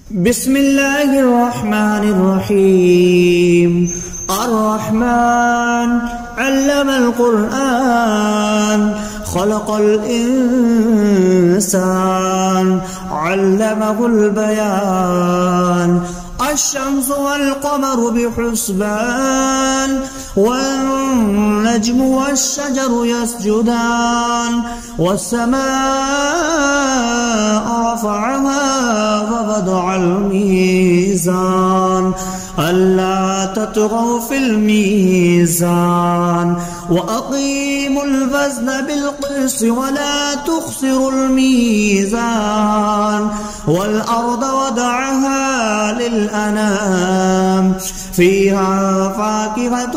بسم الله الرحمن الرحيم. الرحمن علم القرآن خلق الإنسان علمه البيان. الشمس والقمر بحسبان والنجم والشجر يسجدان والسماء رفعها ووضع الميزان ألا تطغوا في الميزان وأقيموا الوزن بالقسط ولا تخسروا الميزان والأرض وضعها للأنام فيها فاكهة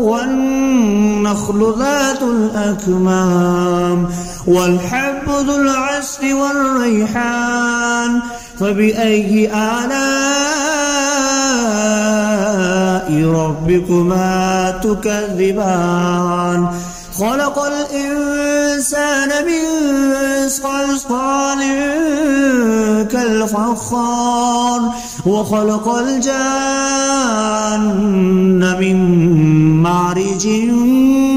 والنخل ذات الأكمام والحب ذو العصف والريحان. فبأي آلاء ربكما تكذبان؟ خلق الإنسان من صلصال كالفخار وخلق الجان من مارج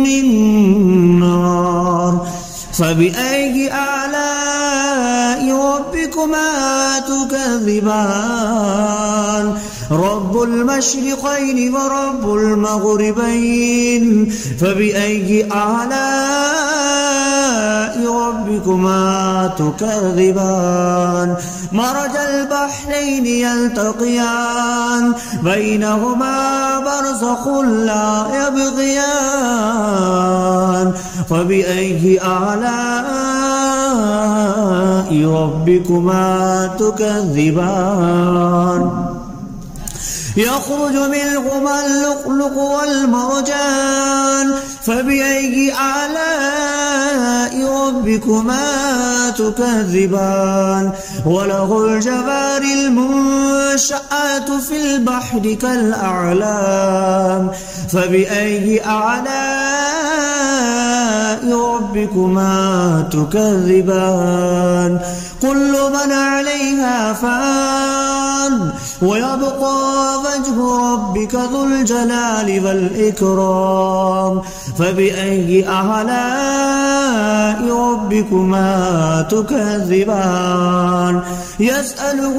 من نار. فبأي آلاء ربكما تكذبان؟ رب المشرقين ورب المغربين. فبأي آلاء ربكما تكذبان؟ مرج البحرين يلتقيان بينهما برزخ لا يبغيان. فبأي آلاء ربكما تكذبان؟ يخرج منهما اللؤلؤ والمرجان. فبأي آلاء ربكما تكذبان؟ وله الجوار المنشآت في البحر كالأعلام. فبأي آلاء ربكما تكذبان؟ كل من عليها فان ويبقى وجه ربك ذو الجلال والإكرام. فبأي آلاء ربكما تكذبان؟ يسأله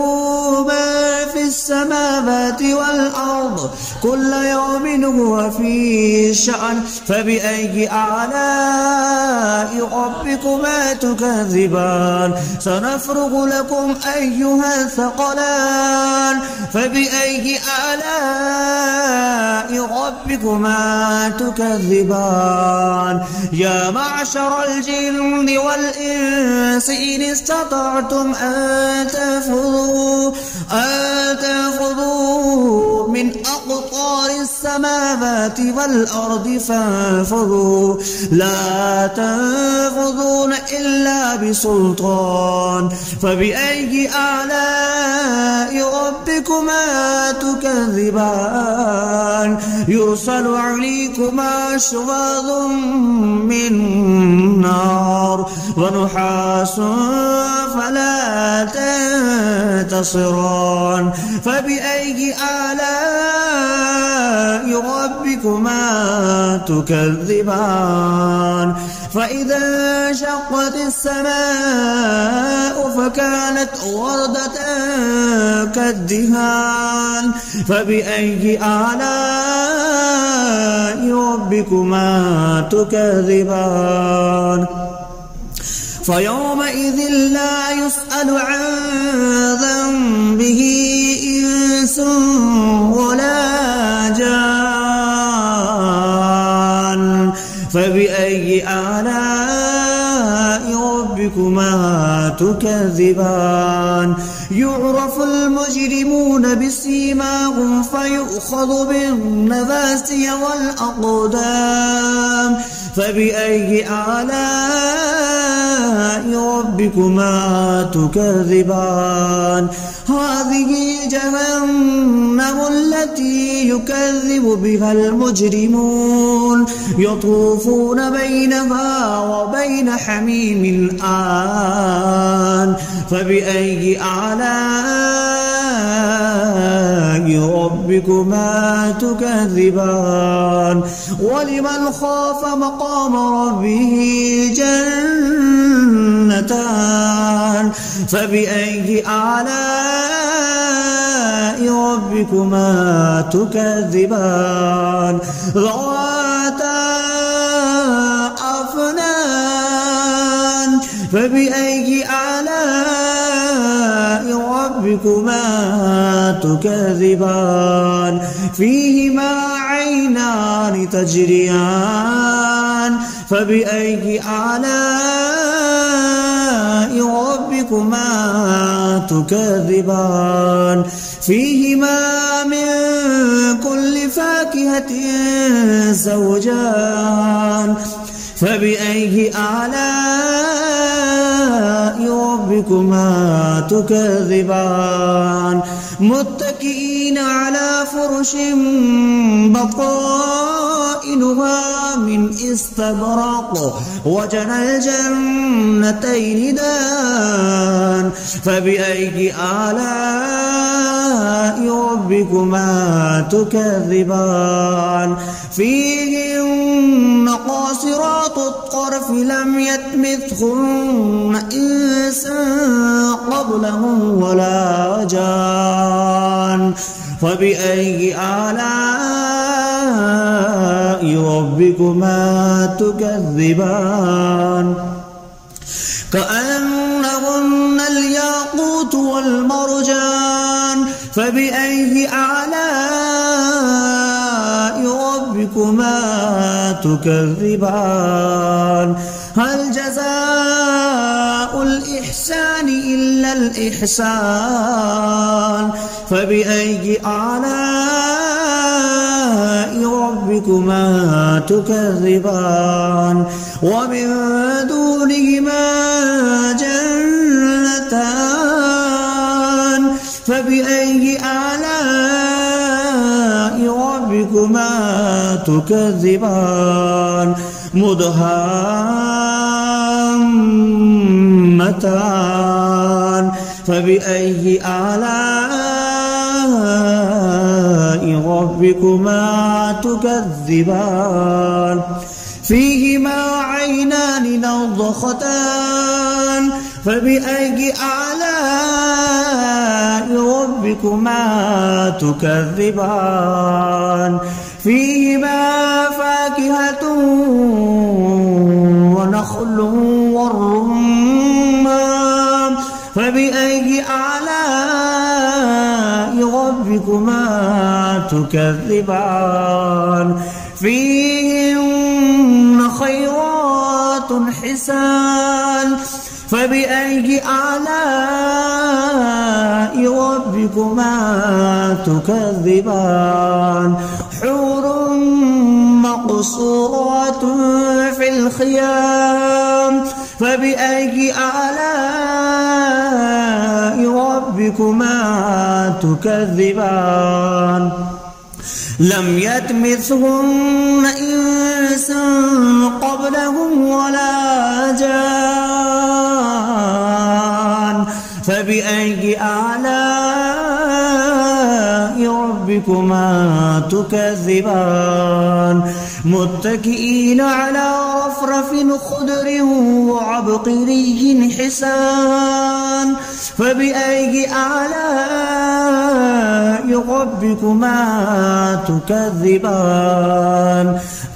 من في السماوات والأرض كل يوم هو في شأن. فبأي آلاء ربكما تكذبان؟ سنفرغ لكم أيها الثقلان. فبأي آلاء ربكما تكذبان؟ يا معشر الجن والإنس إن استطعتم أن تنفذوا من أقطار السماوات والأرض فانفذوا لا تنفذون إلا بسلطان. فبأي آلاء ربكما تكذبان؟ يرسل عليكما شواظ من نار ونحاس فلا تنتصران. فبأي آلاء ربكما تكذبان؟ فإذا انشقت السماء فكانت وردة كالدهان. فبأي آلاء ربكما تكذبان؟ فيومئذ لا يسأل عن ذنبه إنس ولا جان. فبأي آلاء ربكما تكذبان؟ يعرف المجرمون بسيماهم فيؤخذ بالنواسي والأقدام. فبأي آلاء ربكما تكذبان؟ هذه جهنم التي يكذب بها المجرمون يطوفون بينها وبين حميم آن. فبأي آلاء ربكما تكذبان ولمن خاف مقام ربه جنتان فبأي آلاء ربكما تكذبان ذواتا أفنان فبأي آلاء ربكما تكذبان فيهما عينان تجريان فبأي آلاء ربكما تكذبان فيهما من كل فاكهة زوجان فبأي آلاء ربكما تكذبان متكئين على فرش بطائنها من استبرق وجنى الجنتين دان فبأي آلاء ربكما تكذبان فيهن قاصرات الطرف لم يطمثهن إنس قبلهم ولا جان فبأي آلاء ربكما تكذبان كأنهن الياقوت والمرجان فبأي آلاء ربكما تكذبان هل جزاء الإحسان إلا الإحسان فبأي آلاء ربكما تكذبان ومن دونهما جنتان فبأي آلاء ربكما تكذبان مدهامتان فبأي آلاء ربكما تكذبان فيهما عينان نضختان فبأي آلاء ربكما تكذبان فيهما فاكهة ونخل والرمان فبأي آلاء ربكما تكذبان فيهن خيرات حسان فبأي آلاء ربكما تكذبان حور مقصورات في الخيام فبأي آلاء ربكما تكذبان لم يطمثهن إنس قبلهم ولا جان فبأي آلاء ربكما تكذبان متكئين على رفرف خضر وعبقري حسان فبأي آلاء ربكما تكذبان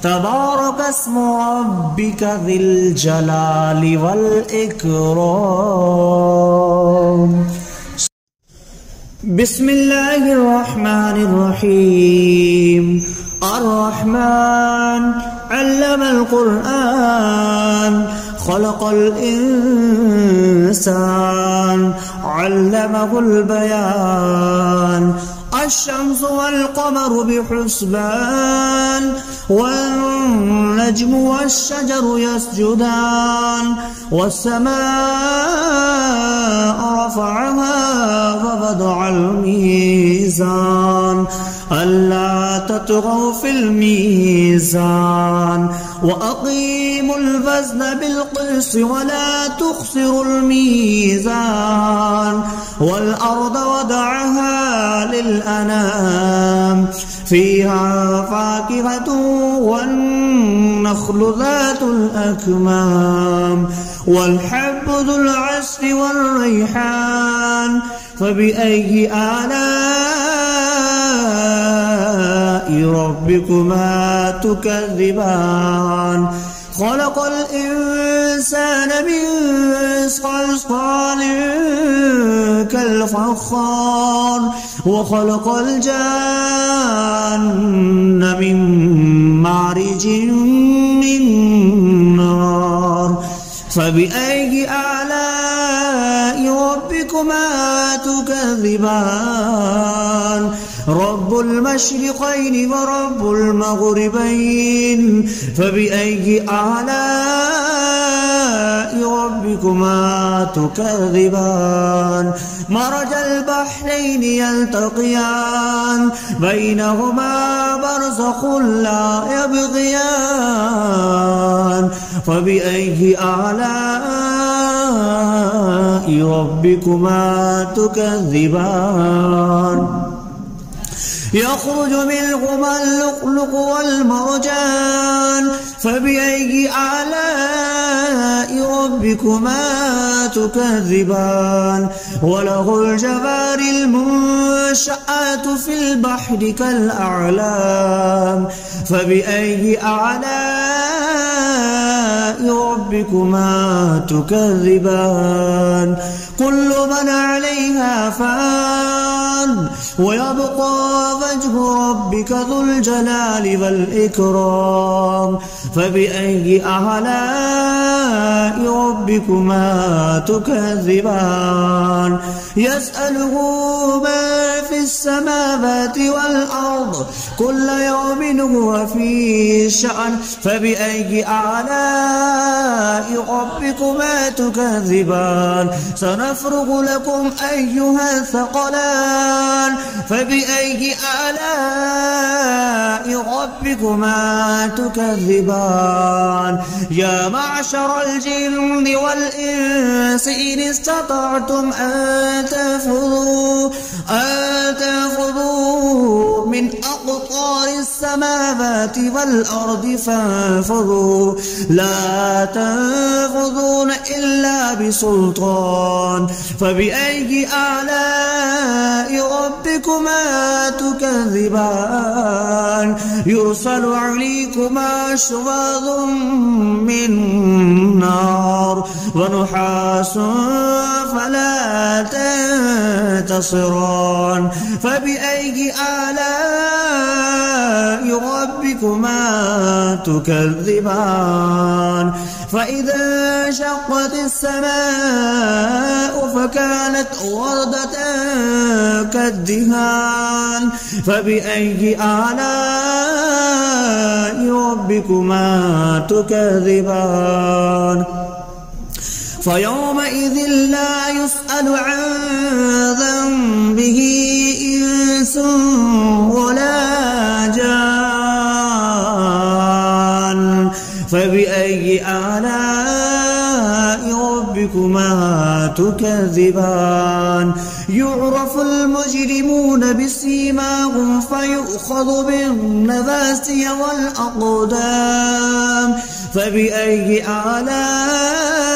تبارك اسم ربك ذي الجلال والإكرام بسم الله الرحمن الرحيم الرحمن علم القرآن خلق الإنسان علمه البيان الشمس والقمر بحسبان والنجم والشجر يسجدان والسماء رفعها ووضع الميزان ألا تطغوا في الميزان وأقيموا الوزن بالقسط ولا تخسروا الميزان والأرض وضعها للأنام فيها فاكهة والنخل ذات الأكمام والحب ذو العصف والريحان فبأي آلاء ربكما تكذبان خلق الإنسان من صلصال كالفخار وخلق الجان من مارج من نار فبأي آلاء ربكما تكذبان رب المشرقين ورب المغربين فبأي آلاء ربكما تكذبان مرج البحرين يلتقيان بينهما برزخ لا يبغيان فبأي آلاء ربكما تكذبان يخرج منهما اللؤلؤ والمرجان فبأي آلاء ربكما تكذبان وله الجوار المنشآت في البحر كالأعلام فبأي آلاء ربكما تكذبان كل من عليها فان ويبقى وجه ربك ذو الجلال والإكرام فبأي آلاء ربكما تكذبان يسأله ما في السماوات والأرض كل يوم هو في شأن فبأي آلاء ربكما تكذبان سنفرغ لكم أيها الثقلان فبأي آلاء ربكما تكذبان يا معشر الجن والإنس إن استطعتم أن تنفذوا من أقطار السماوات والأرض فانفذوا لا تنفذون إلا بسلطان فبأي آلاء ربكما تكذبان يرسل عليكما شواظ من نار ونحاس فلا تنتصران فبأي آلاء ربكما تكذبان فإذا انشقت السماء فكانت وردة كالدهان فبأي آلاء ربكما تكذبان فيومئذ لا يسأل عن ذنبه إنس ولا جان فبأي آلاء ربكما تكذبان يعرف المجرمون بسيماهم فيؤخذ بالنواسي والأقدام فبأي آلاء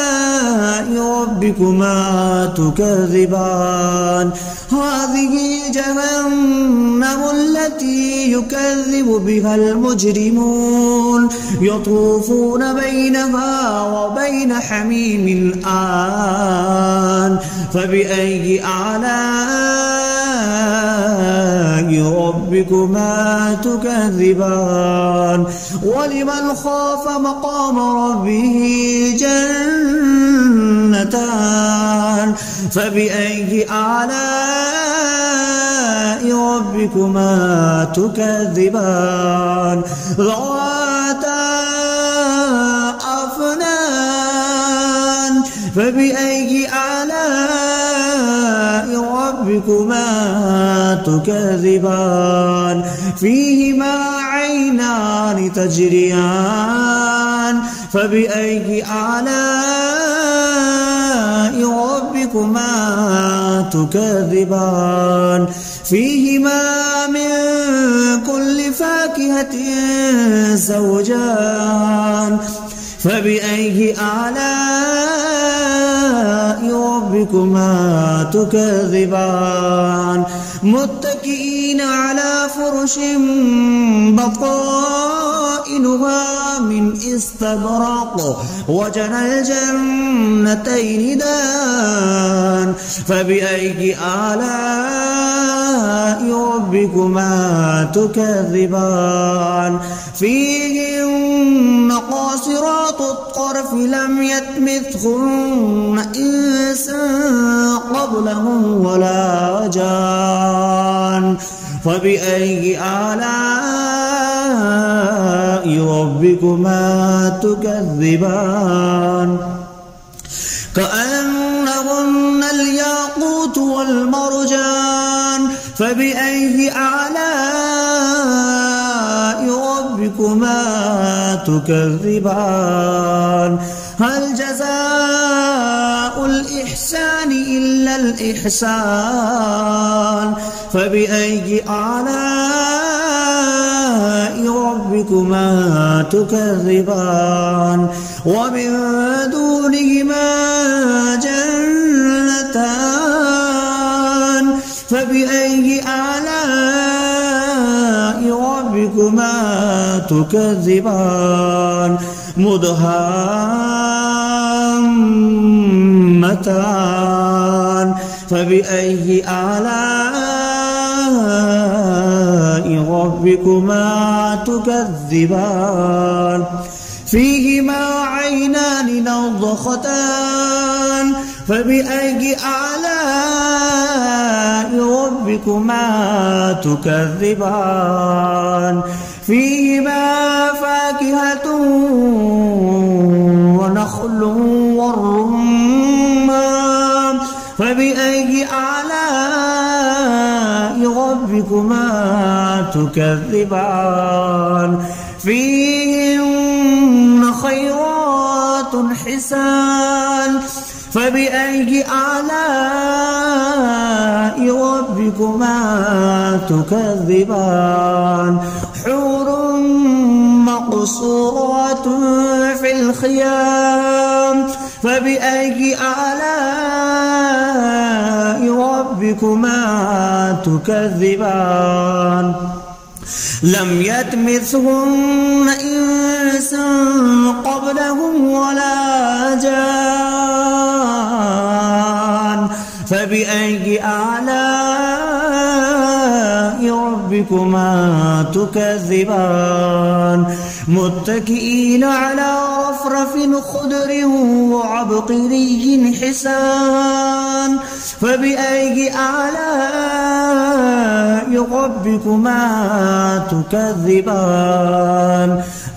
ربكما تكذبان هذه جهنم التي يكذب بها المجرمون يطوفون بينها وبين حميم آن فبأي آلاء ربكما تكذبان ولمن خاف مقام ربه جنتان فبأي آلاء ربكما تكذبان ذواتا أفنان فبأي آلاء ربكما تكذبان فيهما عينان تجريان فبأي آلاء ربكما تكذبان فيهما من كل فاكهة زوجان فبأي آلاء ربكما تكذبان متكئين على فرش بطائنها من استبرق وجنى الجنتين دان فبأي آلاء ربكما تكذبان فيهن قاصرات الطرف لم يطمثهن إنس قبلهم ولا جان فبأي آلاء ربكما تكذبان كأنهن الياقوت والمرجان فبأي آلاء ربكما تكذبان هل جزاء الإحسان إلا الإحسان فبأي آلاء ربكما تكذبان ومن دونهما جنتان فبأي آلاء ربكما تكذبان مدهامتان فبأي آلاء ربكما تكذبان فيهما عينان نضختان فبأي آلاء ربكما تكذبان فيهما فاكهة ونخل والرمان فبأي آلاء ربكما تكذبان فيهن خيرات حسان فبأي آلاء ربكما تكذبان حور مقصورات في الخيام فبأي آلاء ربكما تكذبان لم يطمثهن إنس قبلهم ولا جان فبأي آلاء ربكما تكذبان متكئين على رفرف خضر وعبقري حسان فبأي آلاء ربكما تكذبان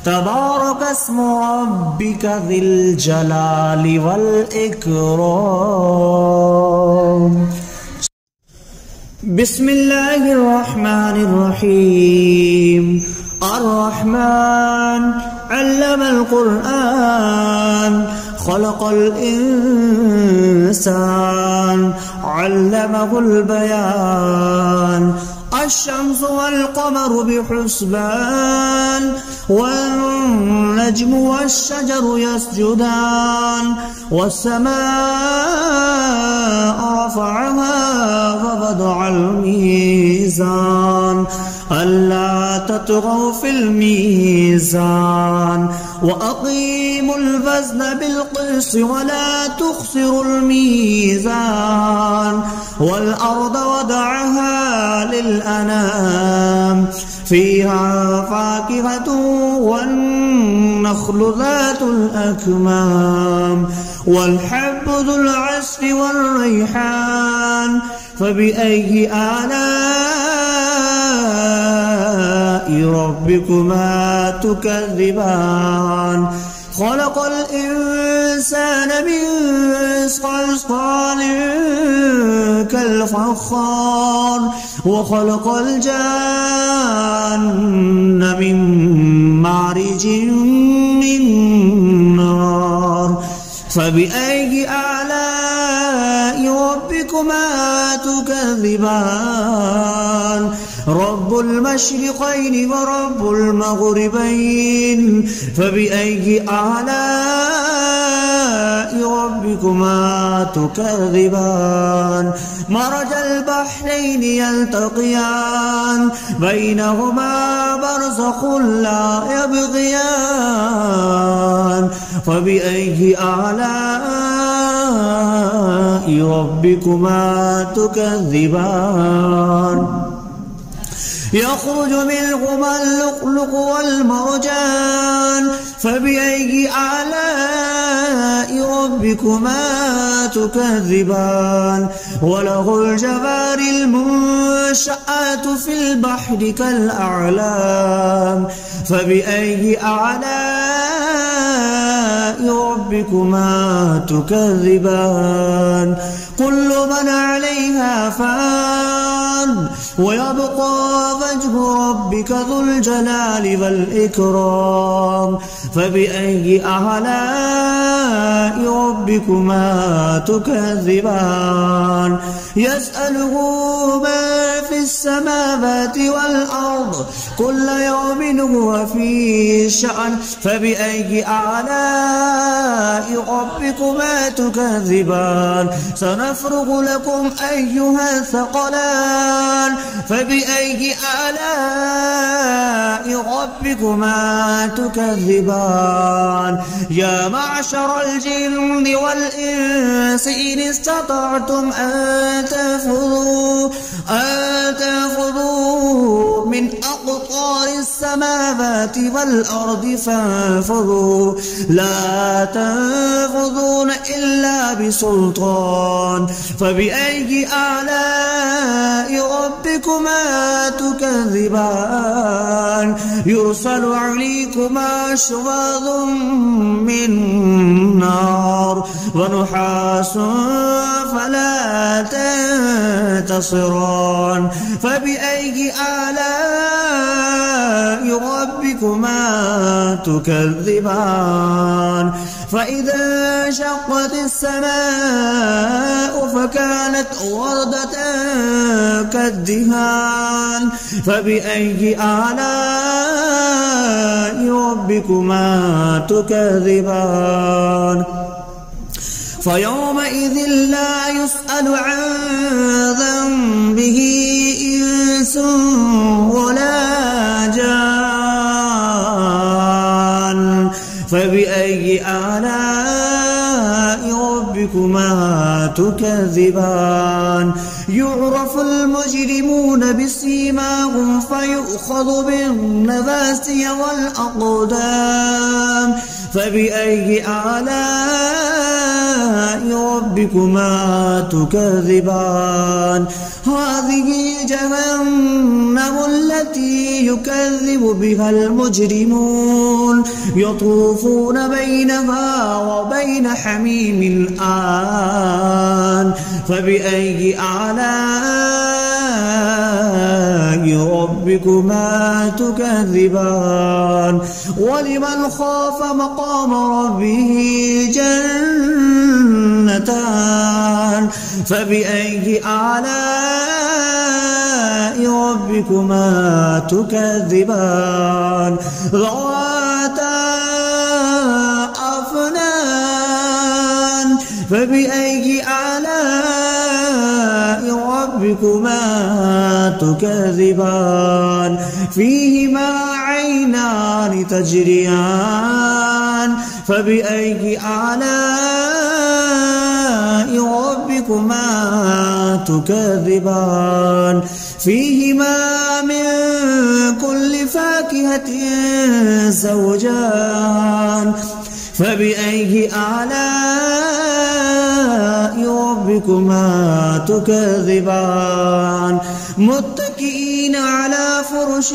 تبارك اسم ربك ذي الجلال والإكرام بسم الله الرحمن الرحيم الرحمن علم القرآن خلق الإنسان علمه البيان الشمس والقمر بحسبان والنجم والشجر يسجدان والسماء رفعها ووضع الميزان ألا تطغوا في الميزان وأقيموا الوزن بالقسط ولا تخسروا الميزان والأرض وضعها للأنام فيها فاكهة والنخل ذات الأكمام والحب ذو العصف والريحان فبأي آلاء ربكما تكذبان خلق الإنسان من صلصال كالفخار وخلق الجان من مارج من نار فبأي آلاء ربكما تكذبان رب المشرقين ورب المغربين فبأي آلاء ربكما تكذبان مرج البحرين يلتقيان بينهما برزخ لا يبغيان فبأي آلاء ربكما تكذبان يخرج منهما اللؤلؤ والمرجان فبأي آلاء ربكما تكذبان وله الجوار المنشآت في البحر كالأعلام فبأي آلاء ربكما تكذبان كل من عليها فان ويبقى وجه ربك ذو الجلال والإكرام فبأي آلاء ربكما تكذبان يسأله ما في السماوات والأرض كل يوم هو في شأن فبأي آلاء ربكما تكذبان سنفرغ لكم أيها الثقلان فبأي آلاء ربكما تكذبان يا معشر الجن والإنس إن استطعتم أن تنفذوا من أقطار السماوات والأرض فانفذوا لا تنفذون إلا بسلطان فبأي آلاء ربكما تكذبان يرسل عليكما شواظ من نار ونحاس فلا تنتصران فبأي آلاء ربكما تكذبان فإذا انشقت السماء فكانت وردة كالدهان فبأي آلاء ربكما تكذبان فيومئذ لا يسأل عن ذنبه إنس ولا جان فبأي آلاء ربكما تكذبان يعرف المجرمون بسيماهم فيؤخذ بالنواسي والأقدام فبأي آلاء ربكما تكذبان هذه جهنم التي يكذب بها المجرمون يطوفون بينها وبين حميم آن فبأي آلاء ربكما تكذبان ولمن خاف مقام ربه جنتان فبأي آلاء ربكما تكذبان ذواتا أفنان فبأي آلاء ربكما تكذبان فيهما عينان تجريان فبأي آلاء ربكما تكذبان فيهما من كل فاكهة زوجان فبأي آلاء ربكما تكذبان متكئين على فرش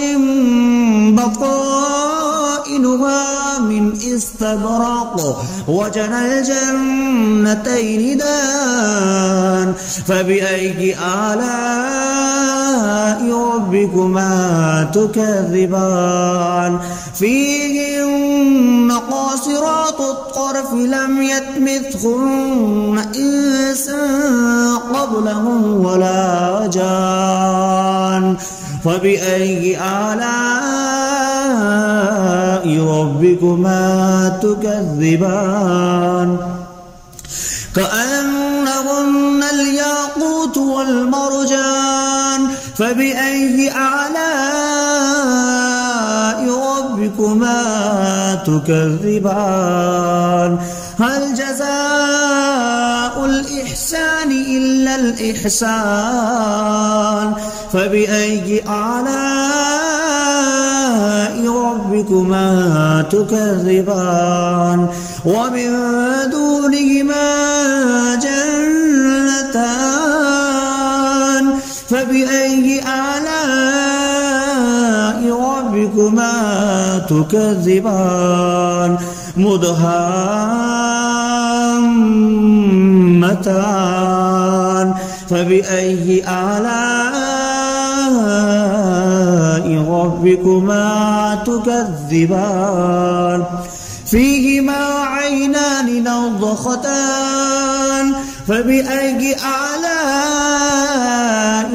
بطائنها من استبرق وجنى الجنتين دان فبأي آلاء ربكما تكذبان فيهن قاصرات الطرف لم يطمثهن إنس قبلهم ولا جان فبأي آلاء ربكما تكذبان كأنهن الياقوت والمرجان فبأي آلاء ربكما تكذبان هل جزاء الإحسان إلا الإحسان فبأي آلاء ربكما تكذبان ومن دونهما جنتان فبأي آلاء ربكما تكذبان مدهامتان فبأي آلاء ربكما تكذبان فيهما عينان نضختان فبأي آلاء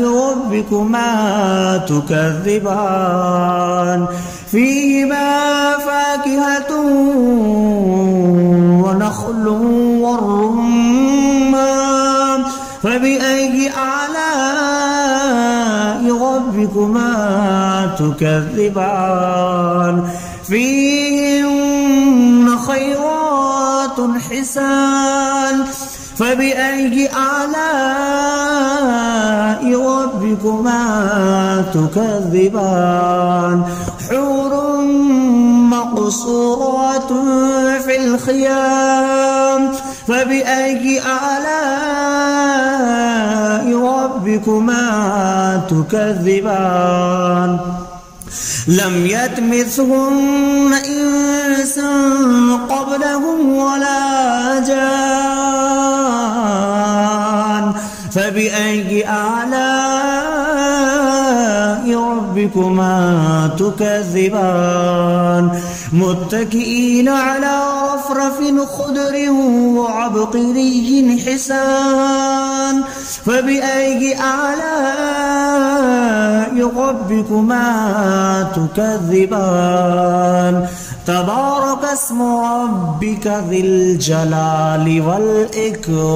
ربكما تكذبان فيهما فاكهة ونخل والرمان فبأي آلاء ربكما تكذبان فيهن خيرات حسان فبأي آلاء ربكما تكذبان حور مقصورات في الخيام فبأي آلاء ربكما تكذبان لم يطمثهن إنس قبلهم ولا جان فبأي آلاء ربكما تكذبان متكئين على رفرف خضر وعبقري حسان فبأي آلاء ربكما تكذبان تبارك اسم ربك ذي الجلال والإكرام